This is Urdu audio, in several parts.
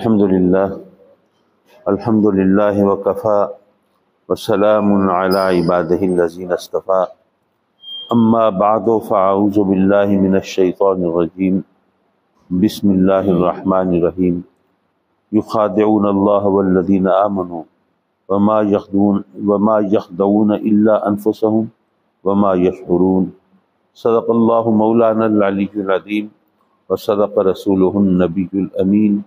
الحمد للہ وکفا وسلام علی عبادہ الذین اصطفیٰ اما بعد فاعوذ باللہ من الشیطان الرجیم بسم اللہ الرحمن الرحیم یخادعون اللہ والذین آمنوا وما یخدعون الا انفسهم وما یشعرون صدق اللہ مولانا العلی العظیم وصدق رسولہ النبی الامین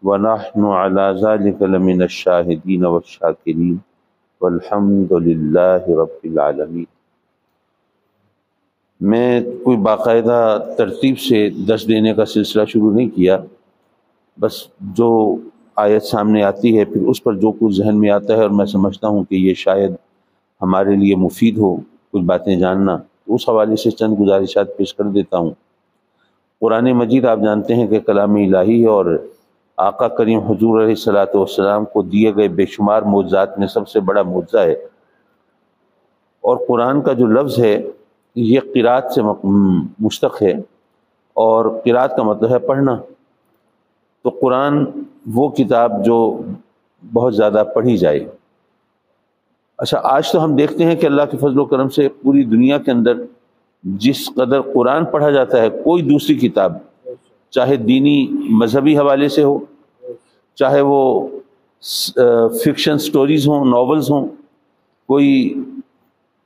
وَنَحْنُ عَلَى ذَلِكَ لَمِنَ الشَّاهِدِينَ وَالشَّاكِرِينَ وَالْحَمْدُ لِلَّهِ رَبِّ الْعَالَمِينَ۔ میں کوئی باقاعدہ ترتیب سے درس دینے کا سلسلہ شروع نہیں کیا، بس جو آیت سامنے آتی ہے پھر اس پر جو کچھ ذہن میں آتا ہے اور میں سمجھتا ہوں کہ یہ شاید ہمارے لیے مفید ہو کچھ باتیں جاننا، اس حوالے سے چند گزارشات پیش کر دیتا ہوں۔ قرآن مجید آپ جانتے ہیں کہ کلام الہی ہے اور آقا کریم حضور علیہ الصلوۃ والسلام کو دیے گئے بے شمار معجزات میں سب سے بڑا معجزہ ہے، اور قرآن کا جو لفظ ہے یہ قرات سے مشتق ہے، اور قرات کا مطلب ہے پڑھنا۔ تو قرآن وہ کتاب جو بہت زیادہ پڑھی جائے۔ اچھا، آج تو ہم دیکھتے ہیں کہ اللہ کے فضل و کرم سے پوری دنیا کے اندر جس قدر قرآن پڑھا جاتا ہے، کوئی دوسری کتاب چاہے دینی مذہبی حوالے سے ہو، چاہے وہ فکشن سٹوریز ہوں، ناولز ہوں، کوئی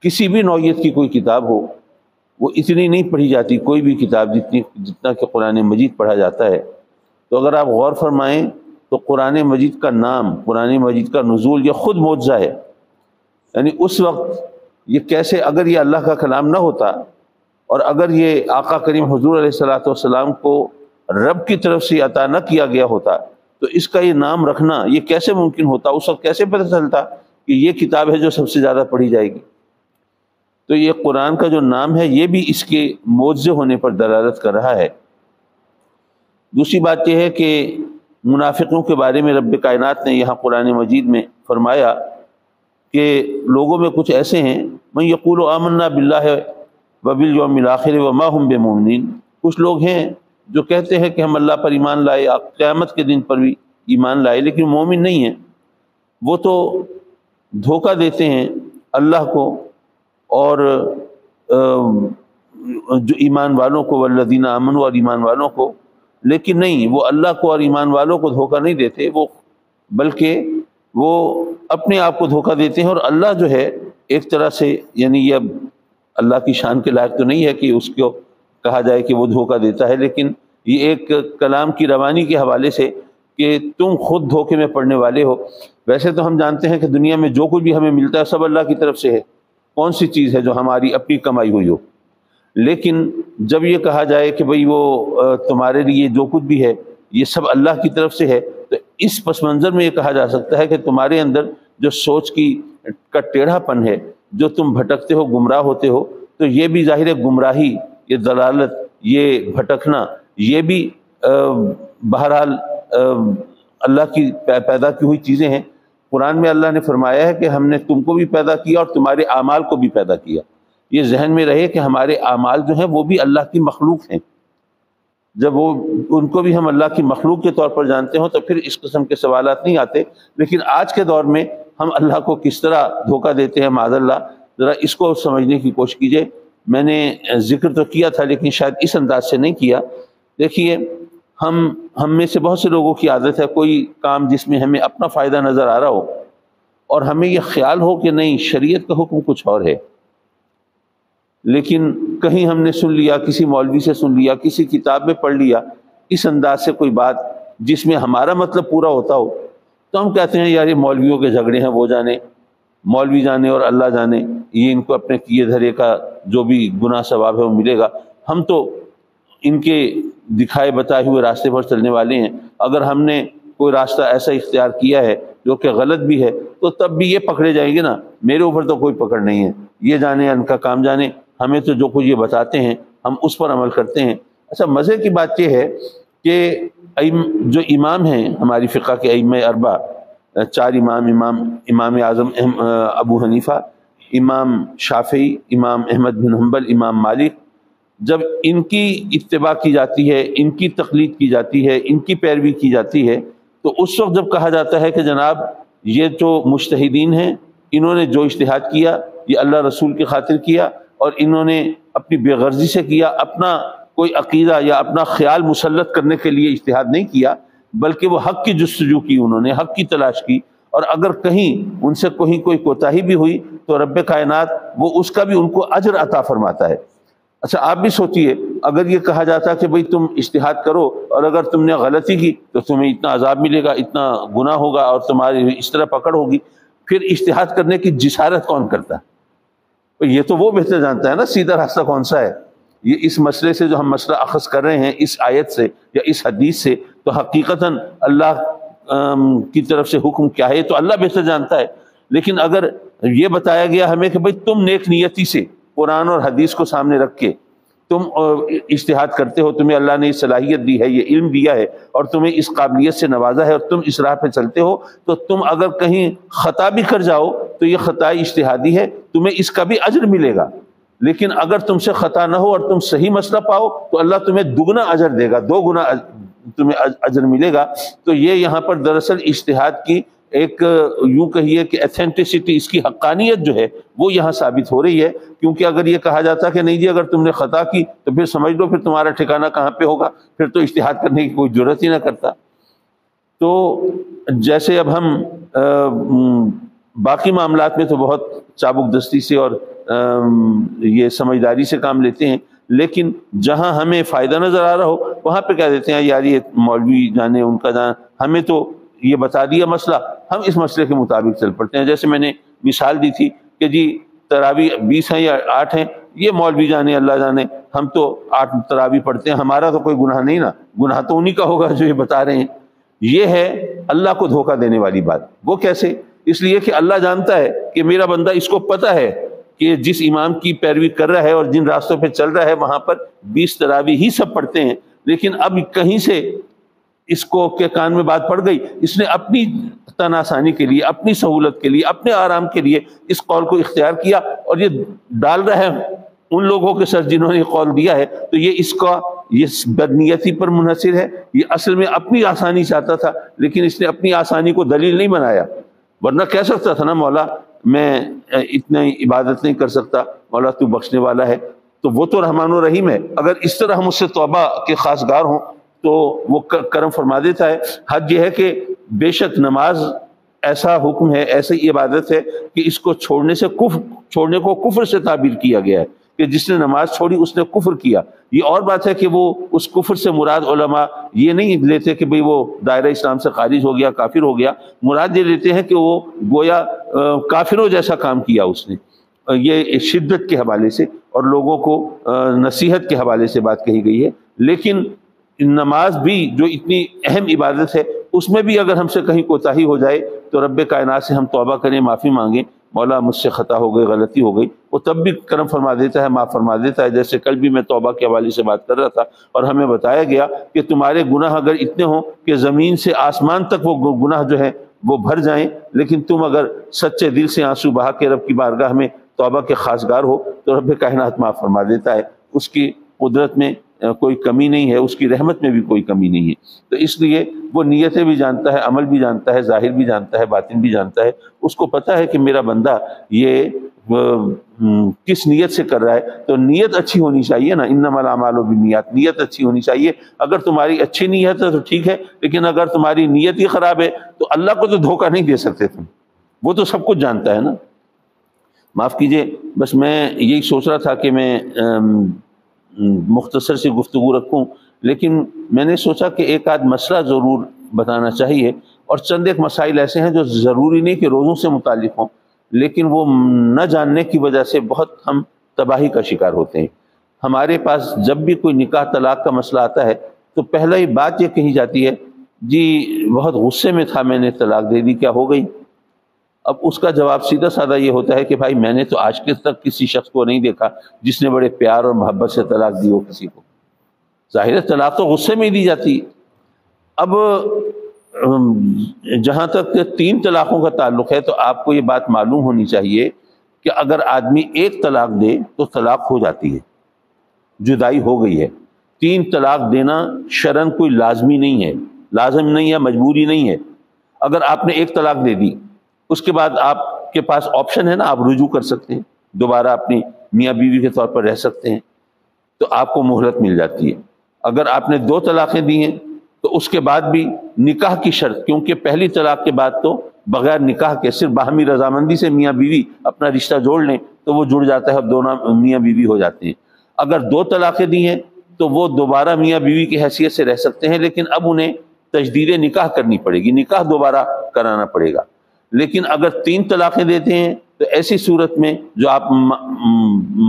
کسی بھی نوعیت کی کوئی کتاب ہو، وہ اتنی نہیں پڑھی جاتی کوئی بھی کتاب جتنا کہ قرآن مجید پڑھا جاتا ہے۔ تو اگر آپ غور فرمائیں تو قرآن مجید کا نام، قرآن مجید کا نزول، یہ خود معجزہ ہے۔ یعنی اس وقت یہ کیسے، اگر یہ اللہ کا کلام نہ ہوتا اور اگر یہ آقا کریم حضور علیہ الصلوۃ والسلام کو رب کی طرف سے عطا نہ کیا گیا ہوتا تو اس کا یہ نام رکھنا یہ کیسے ممکن ہوتا؟ اس وقت کیسے پتہ چلتا کہ یہ کتاب ہے جو سب سے زیادہ پڑھی جائے گی؟ تو یہ قرآن کا جو نام ہے یہ بھی اس کے معجزے ہونے پر دلالت کر رہا ہے۔ دوسری بات یہ ہے کہ منافقوں کے بارے میں رب کائنات نے یہاں قرآن مجید میں فرمایا کہ لوگوں میں کچھ ایسے ہیں من یقول آمنا باللہ وبالیوم الآخر وما هم بمؤمنین، کچھ لوگ ہیں جو کہتے ہیں کہ ہم اللہ پر ایمان لائے، قیامت کے دن پر بھی ایمان لائے، لیکن مومن نہیں ہیں۔ وہ تو دھوکہ دیتے ہیں اللہ کو اور جو ایمان والوں کو، والذین آمنوا، اور ایمان والوں کو، لیکن نہیں، وہ اللہ کو اور ایمان والوں کو دھوکہ نہیں دیتے، وہ بلکہ وہ اپنے آپ کو دھوکہ دیتے ہیں۔ اور اللہ جو ہے ایک طرح سے، یعنی یہ اب اللہ کی شان کے لائق تو نہیں ہے کہ اس کو کہا جائے کہ وہ دھوکہ دیتا ہے، لیکن یہ ایک کلام کی روانی کے حوالے سے کہ تم خود دھوکے میں پڑنے والے ہو۔ ویسے تو ہم جانتے ہیں کہ دنیا میں جو کچھ بھی ہمیں ملتا ہے سب اللہ کی طرف سے ہے، کون سی چیز ہے جو ہماری اپنی کمائی ہوئی ہو؟ لیکن جب یہ کہا جائے کہ بھئی وہ تمہارے لیے جو کچھ بھی ہے یہ سب اللہ کی طرف سے ہے، تو اس پس منظر میں یہ کہا جا سکتا ہے کہ تمہارے اندر جو سوچ کا ٹیڑھا پن ہے، جو تم بھٹکتے ہو، گمراہ ہوتے ہو، تو یہ بھی ظاہر ہے گمراہی، یہ دلالت، یہ بھٹکنا، یہ بھی بہرحال اللہ کی پیدا کی ہوئی چیزیں ہیں۔ قرآن میں اللہ نے فرمایا ہے کہ ہم نے تم کو بھی پیدا کیا اور تمہارے اعمال کو بھی پیدا کیا۔ یہ ذہن میں رہے کہ ہمارے اعمال جو ہیں وہ بھی اللہ کی مخلوق ہیں۔ جب وہ ان کو بھی ہم اللہ کی مخلوق کے طور پر جانتے ہوں تو پھر اس قسم کے سوالات نہیں آتے۔ لیکن آج کے دور میں ہم اللہ کو کس طرح دھوکہ دیتے ہیں، معاذ اللہ، ذرا اس کو سمجھنے کی کوشش کیجیے۔ میں نے ذکر تو کیا تھا لیکن شاید اس انداز سے نہیں کیا۔ دیکھیے، ہم میں سے بہت سے لوگوں کی عادت ہے، کوئی کام جس میں ہمیں اپنا فائدہ نظر آ رہا ہو اور ہمیں یہ خیال ہو کہ نہیں، شریعت کا حکم کچھ اور ہے، لیکن کہیں ہم نے سن لیا، کسی مولوی سے سن لیا، کسی کتاب میں پڑھ لیا، اس انداز سے کوئی بات جس میں ہمارا مطلب پورا ہوتا ہو، تو ہم کہتے ہیں یار یہ مولویوں کے جھگڑے ہیں، وہ جانے، مولوی جانے اور اللہ جانے، یہ ان کو اپنے کیے دھرے کا جو بھی گناہ ثواب ہے وہ ملے گا، ہم تو ان کے دکھائے بتائے ہوئے راستے پر چلنے والے ہیں۔ اگر ہم نے کوئی راستہ ایسا اختیار کیا ہے جو کہ غلط بھی ہے تو تب بھی یہ پکڑے جائیں گے نا، میرے اوپر تو کوئی پکڑ نہیں ہے، یہ جانے ان کا کام جانے، ہمیں تو جو کچھ یہ بتاتے ہیں ہم اس پر عمل کرتے ہیں۔ اچھا، مزے کی بات یہ ہے کہ جو امام ہیں ہماری فقہ کے ائمہ اربع، چار امام اعظم ابو حنیفہ، امام شافعی، امام احمد بن حنبل، امام مالک، جب ان کی اتباع کی جاتی ہے، ان کی تقلید کی جاتی ہے، ان کی پیروی کی جاتی ہے، تو اس وقت جب کہا جاتا ہے کہ جناب یہ جو مجتہدین ہیں انہوں نے جو اجتہاد کیا یہ اللہ رسول کی خاطر کیا، اور انہوں نے اپنی بے غرضی سے کیا، اپنا کوئی عقیدہ یا اپنا خیال مسلط کرنے کے لیے اجتہاد نہیں کیا، بلکہ وہ حق کی جستجو کی، انہوں نے حق کی تلاش کی، اور اگر کہیں ان سے کوئی کوتاہی بھی ہوئی تو رب کائنات وہ اس کا بھی ان کو اجر عطا فرماتا ہے۔ اچھا آپ بھی سوچئے، اگر یہ کہا جاتا کہ بھئی تم اجتہاد کرو اور اگر تم نے غلطی کی تو تمہیں اتنا عذاب ملے گا، اتنا گناہ ہوگا اور تمہاری اس طرح پکڑ ہوگی، پھر اجتہاد کرنے کی جسارت کون کرتا ہے؟ یہ تو وہ بہتر جانتا ہے نا سیدھا راستہ کون سا ہے۔ یہ اس مسئلے سے جو ہم مسئلہ اخذ کر رہے ہیں اس آیت سے یا اس حدیث سے، تو حقیقتاً اللہ کی طرف سے حکم کیا ہے تو اللہ بہتر جانتا ہے۔ لیکن اگر یہ بتایا گیا ہمیں کہ بھئی تم نیک نیتی سے قرآن اور حدیث کو سامنے رکھ کے تم اجتہاد کرتے ہو، تمہیں اللہ نے یہ صلاحیت دی ہے، یہ علم دیا ہے اور تمہیں اس قابلیت سے نوازا ہے اور تم اس راہ پہ چلتے ہو، تو تم اگر کہیں خطا بھی کر جاؤ تو یہ خطا اجتہادی ہے، تمہیں اس کا بھی اجر ملے گا۔ لیکن اگر تم سے خطا نہ ہو اور تم صحیح مسئلہ پاؤ تو اللہ تمہیں دگنا اجر دے گا، 2 گنا تمہیں اجر ملے گا۔ تو یہ یہاں پر دراصل اجتہاد کی ایک یوں کہیے کہ ایتھینٹسٹی، اس کی حقانیت جو ہے وہ یہاں ثابت ہو رہی ہے، کیونکہ اگر یہ کہا جاتا کہ نہیں جی اگر تم نے خطا کی تو پھر سمجھ لو پھر تمہارا ٹھکانہ کہاں پہ ہوگا، پھر تو اجتہاد کرنے کی کوئی ضرورت ہی نہ کرتا۔ تو جیسے اب ہم باقی معاملات میں تو بہت چابک دستی سے اور یہ سمجھداری سے کام لیتے ہیں، لیکن جہاں ہمیں فائدہ نظر آ رہا ہو وہاں پہ کہہ دیتے ہیں یار یہ مولوی جانے ان کا جانا، ہمیں تو یہ بتا دیا مسئلہ، ہم اس مسئلے کے مطابق چل پڑتے ہیں۔ جیسے میں نے مثال دی تھی کہ جی تراویح 20 ہیں یا 8 ہیں، یہ مولوی جانے اللہ جانے، ہم تو 8 تراویح پڑھتے ہیں، ہمارا تو کوئی گناہ نہیں نا، گناہ تو انہی کا ہوگا جو یہ بتا رہے ہیں۔ یہ ہے اللہ کو دھوکہ دینے والی بات۔ وہ کیسے؟ اس لیے کہ اللہ جانتا ہے کہ میرا بندہ، اس کو پتہ ہے کہ جس امام کی پیروی کر رہا ہے اور جن راستوں پہ چل رہا ہے وہاں پر 20 تراویح ہی سب پڑھتے ہیں، لیکن اب کہیں سے اس کو کے کان میں بات پڑ گئی، اس نے اپنی تن آسانی کے لیے، اپنی سہولت کے لیے، اپنے آرام کے لیے اس قول کو اختیار کیا اور یہ ڈال رہا ہے ان لوگوں کے سر جنہوں نے یہ قول دیا ہے، تو یہ اس کا یہ بدنیتی پر منحصر ہے۔ یہ اصل میں اپنی آسانی چاہتا تھا، لیکن اس نے اپنی آسانی کو دلیل نہیں بنایا، ورنہ کہہ سکتا تھا نا مولا میں اتنی عبادت نہیں کر سکتا، مولا تو بخشنے والا ہے، تو وہ تو رحمان و رحیم ہے، اگر اس طرح ہم اس سے توبہ کے خواستگار ہوں تو وہ کرم فرما دیتا ہے۔ حد یہ ہے کہ بے شک نماز ایسا حکم ہے، ایسی عبادت ہے کہ اس کو چھوڑنے کو کفر سے تعبیر کیا گیا ہے کہ جس نے نماز چھوڑی اس نے کفر کیا۔ یہ اور بات ہے کہ وہ اس کفر سے مراد علماء یہ نہیں لیتے کہ بھئی وہ دائرہ اسلام سے خارج ہو گیا، کافر ہو گیا، مراد یہ لیتے ہیں کہ وہ گویا کافروں جیسا کام کیا اس نے۔ یہ شدت کے حوالے سے اور لوگوں کو نصیحت کے حوالے سے بات کہی گئی ہے۔ لیکن نماز بھی جو اتنی اہم عبادت ہے اس میں بھی اگر ہم سے کہیں کوتاہی ہو جائے تو رب کائنات سے ہم توبہ کریں، معافی مانگیں، مولا مجھ سے خطا ہو گئی، غلطی ہو گئی، وہ تب بھی کرم فرما دیتا ہے، معاف فرما دیتا ہے۔ جیسے کل بھی میں توبہ کے حوالے سے بات کر رہا تھا اور ہمیں بتایا گیا کہ تمہارے گناہ اگر اتنے ہوں کہ زمین سے آسمان تک وہ گناہ جو ہے وہ بھر جائیں، لیکن تم اگر سچے دل سے آنسو بہا کے رب کی بارگاہ میں توبہ کے خواستگار ہو تو رب کائنات معاف فرما دیتا ہے۔ اس کی قدرت میں کوئی کمی نہیں ہے، اس کی رحمت میں بھی کوئی کمی نہیں ہے۔ تو اس لیے وہ نیتیں بھی جانتا ہے، عمل بھی جانتا ہے، ظاہر بھی جانتا ہے، باطن بھی جانتا ہے۔ اس کو پتہ ہے کہ میرا بندہ یہ کس نیت سے کر رہا ہے، تو نیت اچھی ہونی چاہیے نا، انما الاعمال بالنیات، نیت اچھی ہونی چاہیے۔ اگر تمہاری اچھی نیت ہے تو ٹھیک ہے، لیکن اگر تمہاری نیت ہی خراب ہے تو اللہ کو تو دھوکہ نہیں دے سکتے تم، وہ تو سب کچھ جانتا ہے نا۔ معاف کیجئے، بس میں یہی سوچ رہا تھا کہ میں مختصر سی گفتگو رکھوں، لیکن میں نے سوچا کہ ایک آدھ مسئلہ ضرور بتانا چاہیے، اور چند ایک مسائل ایسے ہیں جو ضروری نہیں کہ روزوں سے متعلق ہوں، لیکن وہ نہ جاننے کی وجہ سے بہت ہم تباہی کا شکار ہوتے ہیں۔ ہمارے پاس جب بھی کوئی نکاح طلاق کا مسئلہ آتا ہے تو پہلا ہی بات یہ کہی جاتی ہے جی بہت غصے میں تھا، میں نے طلاق دے دی، کیا ہو گئی؟ اب اس کا جواب سیدھا سادہ یہ ہوتا ہے کہ بھائی میں نے تو آج تک کسی شخص کو نہیں دیکھا جس نے بڑے پیار اور محبت سے طلاق دی ہو کسی کو۔ ظاہر ہے طلاق تو غصے میں ہی دی جاتی ہے۔ اب جہاں تک 3 طلاقوں کا تعلق ہے تو آپ کو یہ بات معلوم ہونی چاہیے کہ اگر آدمی 1 طلاق دے تو طلاق ہو جاتی ہے، جدائی ہو گئی ہے۔ 3 طلاق دینا شرعاً کوئی لازمی نہیں ہے، لازم نہیں ہے، مجبوری نہیں ہے۔ اگر آپ نے ایک طلاق دے دی، اس کے بعد آپ کے پاس آپشن ہے نا، آپ رجوع کر سکتے ہیں، دوبارہ اپنی میاں بیوی کے طور پر رہ سکتے ہیں، تو آپ کو مہلت مل جاتی ہے۔ اگر آپ نے 2 طلاقیں دی ہیں تو اس کے بعد بھی نکاح کی شرط، کیونکہ پہلی طلاق کے بعد تو بغیر نکاح کے صرف باہمی رضامندی سے میاں بیوی اپنا رشتہ جوڑ لیں تو وہ جڑ جاتا ہے، اب دونوں میاں بیوی ہو جاتے ہیں۔ اگر 2 طلاقیں دی ہیں تو وہ دوبارہ میاں بیوی کی حیثیت سے رہ سکتے ہیں، لیکن اب انہیں تجدید نکاح کرنی پڑے گی، نکاح دوبارہ کرانا پڑے گا۔ لیکن اگر 3 طلاقیں دیتے ہیں تو ایسی صورت میں جو آپ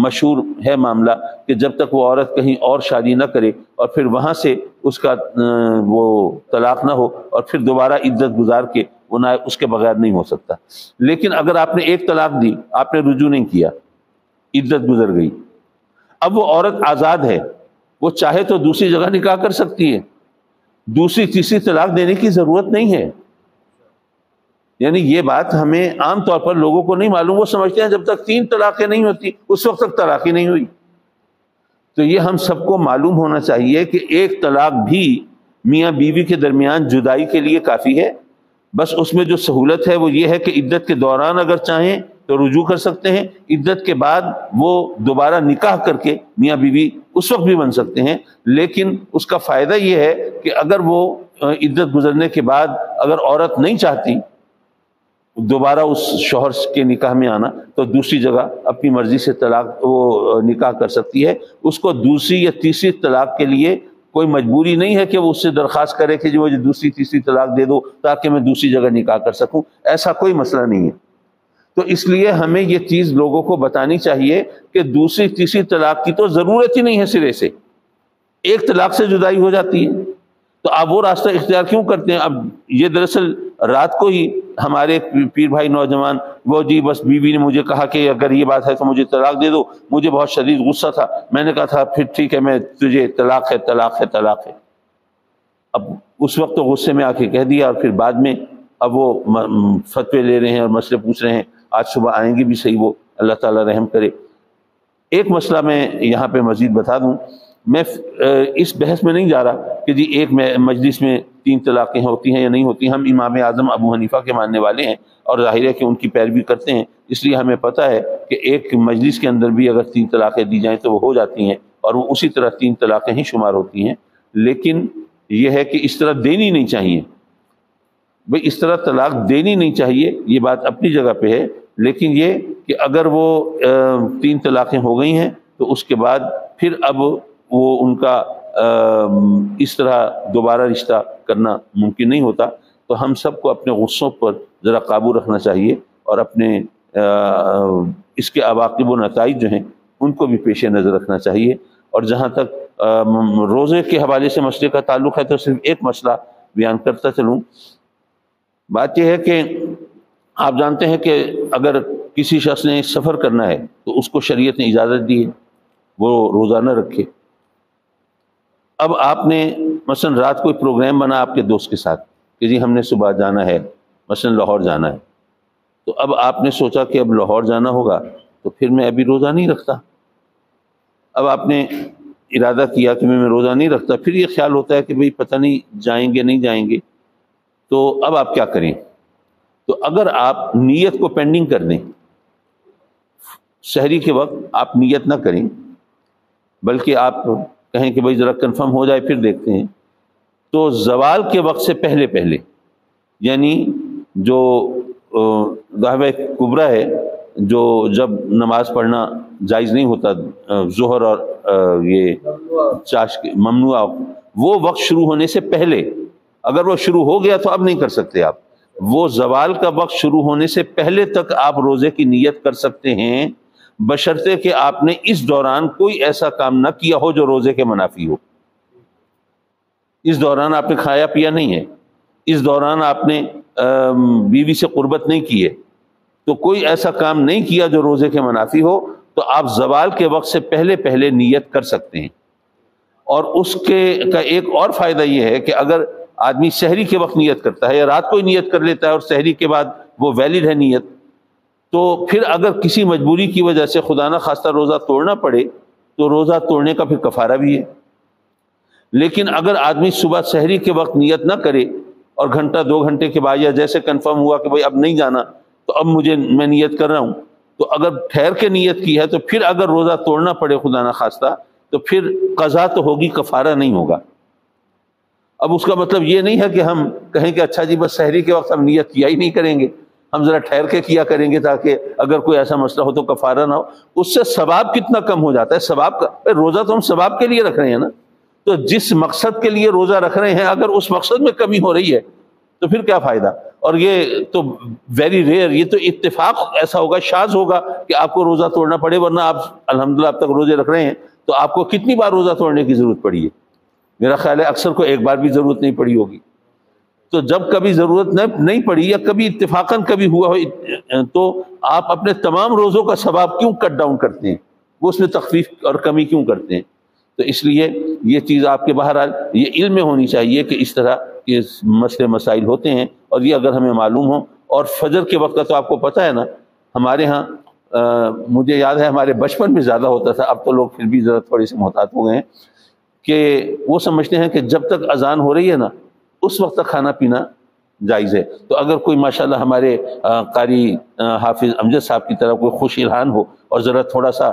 مشہور ہے معاملہ کہ جب تک وہ عورت کہیں اور شادی نہ کرے اور پھر وہاں سے اس کا وہ طلاق نہ ہو اور پھر دوبارہ عدت گزار کے وہ نہ اس کے بغیر نہیں ہو سکتا۔ لیکن اگر آپ نے 1 طلاق دی، آپ نے رجوع نہیں کیا، عدت گزر گئی، اب وہ عورت آزاد ہے، وہ چاہے تو دوسری جگہ نکاح کر سکتی ہے، دوسری تیسری طلاق دینے کی ضرورت نہیں ہے۔ یعنی یہ بات ہمیں عام طور پر لوگوں کو نہیں معلوم، وہ سمجھتے ہیں جب تک 3 طلاقیں نہیں ہوتی اس وقت تک طلاق ہی نہیں ہوئی۔ تو یہ ہم سب کو معلوم ہونا چاہیے کہ 1 طلاق بھی میاں بیوی کے درمیان جدائی کے لیے کافی ہے، بس اس میں جو سہولت ہے وہ یہ ہے کہ عدت کے دوران اگر چاہیں تو رجوع کر سکتے ہیں، عدت کے بعد وہ دوبارہ نکاح کر کے میاں بیوی اس وقت بھی بن سکتے ہیں۔ لیکن اس کا فائدہ یہ ہے کہ اگر وہ عدت گزرنے کے بعد اگر عورت نہیں چاہتی دوبارہ اس شوہر کے نکاح میں آنا تو دوسری جگہ اپنی مرضی سے طلاق وہ نکاح کر سکتی ہے۔ اس کو دوسری یا تیسری طلاق کے لیے کوئی مجبوری نہیں ہے کہ وہ اس سے درخواست کرے کہ جو مجھے دوسری تیسری طلاق دے دو تاکہ میں دوسری جگہ نکاح کر سکوں، ایسا کوئی مسئلہ نہیں ہے۔ تو اس لیے ہمیں یہ چیز لوگوں کو بتانی چاہیے کہ دوسری تیسری طلاق کی تو ضرورت ہی نہیں ہے، سرے سے 1 طلاق سے جدائی ہو جاتی ہے، تو آپ وہ راستہ اختیار کیوں کرتے ہیں؟ اب یہ دراصل رات کو ہی ہمارے پیر بھائی نوجوان وہ جی بس بیوی نے مجھے کہا کہ اگر یہ بات ہے تو مجھے طلاق دے دو، مجھے بہت شدید غصہ تھا، میں نے کہا تھا پھر ٹھیک ہے میں تجھے طلاق ہے طلاق ہے طلاق ہے۔ اب اس وقت تو غصے میں آ کے کہہ دیا اور پھر بعد میں اب وہ فتوے لے رہے ہیں اور مسئلے پوچھ رہے ہیں، آج صبح آئیں گے بھی صحیح، وہ اللہ تعالیٰ رحم کرے۔ ایک مسئلہ میں یہاں پہ مزید بتا دوں، میں اس بحث میں نہیں جا رہا کہ جی ایک مجلس میں 3 طلاقیں ہوتی ہیں یا نہیں ہوتی۔ ہم امام اعظم ابو حنیفہ کے ماننے والے ہیں اور ظاہر ہے کہ ان کی پیروی کرتے ہیں، اس لیے ہمیں پتہ ہے کہ ایک مجلس کے اندر بھی اگر 3 طلاقیں دی جائیں تو وہ ہو جاتی ہیں اور وہ اسی طرح 3 طلاقیں ہی شمار ہوتی ہیں۔ لیکن یہ ہے کہ اس طرح دینی نہیں چاہیے، بھئی اس طرح طلاق دینی نہیں چاہیے، یہ بات اپنی جگہ پہ ہے، لیکن یہ کہ اگر وہ 3 طلاقیں ہو گئی ہیں تو اس کے بعد پھر اب وہ ان کا اس طرح دوبارہ رشتہ کرنا ممکن نہیں ہوتا۔ تو ہم سب کو اپنے غصوں پر ذرا قابو رکھنا چاہیے اور اپنے اس کے عواقب و نتائج جو ہیں ان کو بھی پیش نظر رکھنا چاہیے۔ اور جہاں تک روزے کے حوالے سے مسئلے کا تعلق ہے تو صرف ایک مسئلہ بیان کرتا چلوں۔ بات یہ ہے کہ آپ جانتے ہیں کہ اگر کسی شخص نے سفر کرنا ہے تو اس کو شریعت نے اجازت دی ہے وہ روزہ نہ رکھے۔ اب آپ نے مثلا رات کوئی پروگرام بنا آپ کے دوست کے ساتھ کہ جی ہم نے صبح جانا ہے، مثلا لاہور جانا ہے، تو اب آپ نے سوچا کہ اب لاہور جانا ہوگا تو پھر میں ابھی روزہ نہیں رکھتا۔ اب آپ نے ارادہ کیا کہ میں روزہ نہیں رکھتا، پھر یہ خیال ہوتا ہے کہ بھئی پتہ نہیں جائیں گے نہیں جائیں گے، تو اب آپ کیا کریں؟ تو اگر آپ نیت کو پینڈنگ کر دیں، سحری کے وقت آپ نیت نہ کریں بلکہ آپ کہیں کہ بھئی ذرا کنفرم ہو جائے پھر دیکھتے ہیں، تو زوال کے وقت سے پہلے پہلے، یعنی جو غہوہ کبریٰ ہے جو جب نماز پڑھنا جائز نہیں ہوتا، ظہر اور یہ چاش ممنوع، وہ وقت شروع ہونے سے پہلے، اگر وہ شروع ہو گیا تو اب نہیں کر سکتے آپ، وہ زوال کا وقت شروع ہونے سے پہلے تک آپ روزے کی نیت کر سکتے ہیں، بشرطے کہ آپ نے اس دوران کوئی ایسا کام نہ کیا ہو جو روزے کے منافی ہو۔ اس دوران آپ نے کھایا پیا نہیں ہے، اس دوران آپ نے بیوی سے قربت نہیں کی ہے، تو کوئی ایسا کام نہیں کیا جو روزے کے منافی ہو، تو آپ زوال کے وقت سے پہلے پہلے نیت کر سکتے ہیں۔ اور اس کا ایک اور فائدہ یہ ہے کہ اگر آدمی سحری کے وقت نیت کرتا ہے یا رات کو ہی نیت کر لیتا ہے اور سحری کے بعد وہ ویلڈ ہے نیت، تو پھر اگر کسی مجبوری کی وجہ سے خدا نہ خواستہ روزہ توڑنا پڑے تو روزہ توڑنے کا پھر کفارہ بھی ہے۔ لیکن اگر آدمی صبح سحری کے وقت نیت نہ کرے اور گھنٹہ 2 گھنٹے کے بعد یا جیسے کنفرم ہوا کہ بھائی اب نہیں جانا تو اب میں نیت کر رہا ہوں، تو اگر ٹھہر کے نیت کی ہے تو پھر اگر روزہ توڑنا پڑے خدا نخواستہ تو پھر قضا تو ہوگی، کفارہ نہیں ہوگا۔ اب اس کا مطلب یہ نہیں ہے کہ ہم کہیں کہ اچھا جی بس سحری کے وقت ہم نیت کیا ہی نہیں کریں گے، ہم ذرا ٹھہر کے کیا کریں گے تاکہ اگر کوئی ایسا مسئلہ ہو تو کفارہ نہ ہو۔ اس سے ثواب کتنا کم ہو جاتا ہے، ثواب کا روزہ تو ہم ثواب کے لیے رکھ رہے ہیں نا، تو جس مقصد کے لیے روزہ رکھ رہے ہیں اگر اس مقصد میں کمی ہو رہی ہے تو پھر کیا فائدہ؟ اور یہ تو ویری ریئر، یہ تو اتفاق ایسا ہوگا، شاذ ہوگا کہ آپ کو روزہ توڑنا پڑے، ورنہ آپ الحمدللہ اب تک روزے رکھ رہے ہیں تو آپ کو کتنی بار روزہ توڑنے کی ضرورت پڑی ہے؟ میرا خیال ہے اکثر کو ایک بار بھی ضرورت نہیں پڑی ہوگی۔ تو جب کبھی ضرورت نہیں پڑی یا کبھی اتفاقاً کبھی ہوا ہو تو آپ اپنے تمام روزوں کا ثواب کیوں کٹ ڈاؤن کرتے ہیں؟ وہ اس میں تخفیف اور کمی کیوں کرتے ہیں؟ تو اس لیے یہ چیز آپ کے بہرحال یہ علم میں ہونی چاہیے کہ اس طرح کے مسئلے مسائل ہوتے ہیں، اور یہ اگر ہمیں معلوم ہو۔ اور فجر کے وقت کا تو آپ کو پتہ ہے نا، ہمارے ہاں مجھے یاد ہے ہمارے بچپن میں زیادہ ہوتا تھا، اب تو لوگ پھر بھی ذرا تھوڑے سے محتاط ہو گئے ہیں، کہ وہ سمجھتے ہیں کہ جب تک اذان ہو رہی ہے نا اس وقت تک کھانا پینا جائز ہے۔ تو اگر کوئی ماشاءاللہ ہمارے قاری حافظ امجد صاحب کی طرح کوئی خوش الحان ہو اور ذرا تھوڑا سا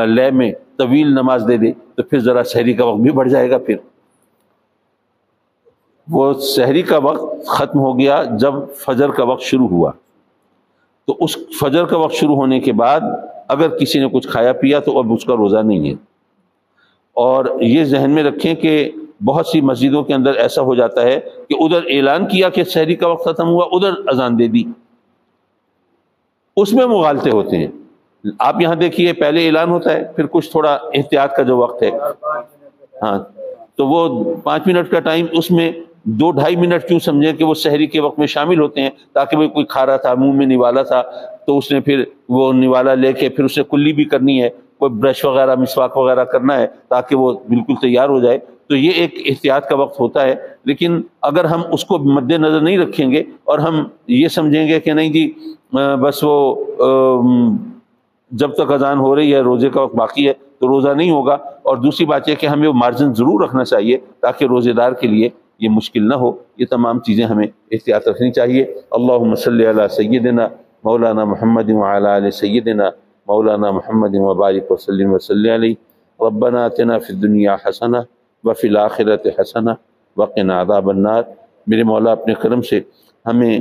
لے میں طویل نماز دے دے تو پھر ذرا سحری کا وقت بھی بڑھ جائے گا۔ پھر وہ سحری کا وقت ختم ہو گیا جب فجر کا وقت شروع ہوا، تو اس فجر کا وقت شروع ہونے کے بعد اگر کسی نے کچھ کھایا پیا تو اب اس کا روزہ نہیں ہے۔ اور یہ ذہن میں رکھیں کہ بہت سی مسجدوں کے اندر ایسا ہو جاتا ہے کہ ادھر اعلان کیا کہ سحری کا وقت ختم ہوا، ادھر اذان دے دی، اس میں مغالطے ہوتے ہیں۔ آپ یہاں دیکھیے پہلے اعلان ہوتا ہے، پھر کچھ تھوڑا احتیاط کا جو وقت ہے، ہاں تو وہ 5 منٹ کا ٹائم، اس میں 2-2.5 منٹ کیوں سمجھیں کہ وہ سحری کے وقت میں شامل ہوتے ہیں، تاکہ وہ کوئی کھا رہا تھا منہ میں نوالا تھا تو اس نے پھر وہ نوالا لے کے پھر اسے کلی بھی کرنی ہے، کوئی برش وغیرہ مسواک وغیرہ کرنا ہے تاکہ وہ بالکل تیار ہو جائے، تو یہ ایک احتیاط کا وقت ہوتا ہے۔ لیکن اگر ہم اس کو مد نظر نہیں رکھیں گے اور ہم یہ سمجھیں گے کہ نہیں جی بس وہ جب تک اذان ہو رہی ہے روزے کا وقت باقی ہے تو روزہ نہیں ہوگا۔ اور دوسری بات یہ کہ ہمیں وہ مارجن ضرور رکھنا چاہیے تاکہ روزے دار کے لیے یہ مشکل نہ ہو۔ یہ تمام چیزیں ہمیں احتیاط رکھنی چاہیے۔ اللہم صلی علی سیدنا مولانا محمد وعلی آل سیدنا مولانا محمد وبارک وسلم وصلی علیہ۔ ربنا آتنا فی الدنیا حسنہ وفی الآخرۃ حسنہ وقنا عذاب النار۔ میرے مولا اپنے کرم سے ہمیں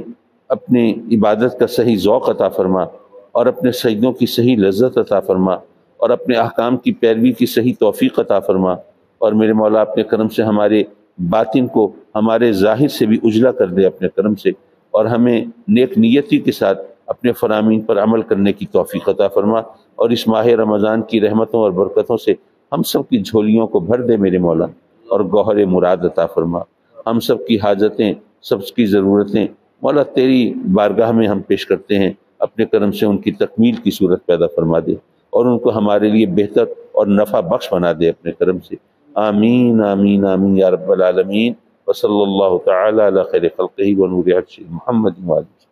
اپنی عبادت کا صحیح ذوق عطا فرما، اور اپنے سجدوں کی صحیح لذت عطا فرما، اور اپنے احکام کی پیروی کی صحیح توفیق عطا فرما، اور میرے مولا اپنے کرم سے ہمارے باطن کو ہمارے ظاہر سے بھی اجلا کر دے اپنے کرم سے، اور ہمیں نیک نیتی کے ساتھ اپنے فرامین پر عمل کرنے کی توفیق عطا فرما، اور اس ماہ رمضان کی رحمتوں اور برکتوں سے ہم سب کی جھولیوں کو بھر دے میرے مولا، اور گوہر مراد عطا فرما۔ ہم سب کی حاجتیں، سب کی ضرورتیں مولا تیری بارگاہ میں ہم پیش کرتے ہیں، اپنے کرم سے ان کی تکمیل کی صورت پیدا فرما دے، اور ان کو ہمارے لیے بہتر اور نفع بخش بنا دے اپنے کرم سے۔ آمین آمین آمین یا رب العالمین۔ وصلی اللہ تعالی علی خیر خلقہ ونور عرشہ محمد وآلہ۔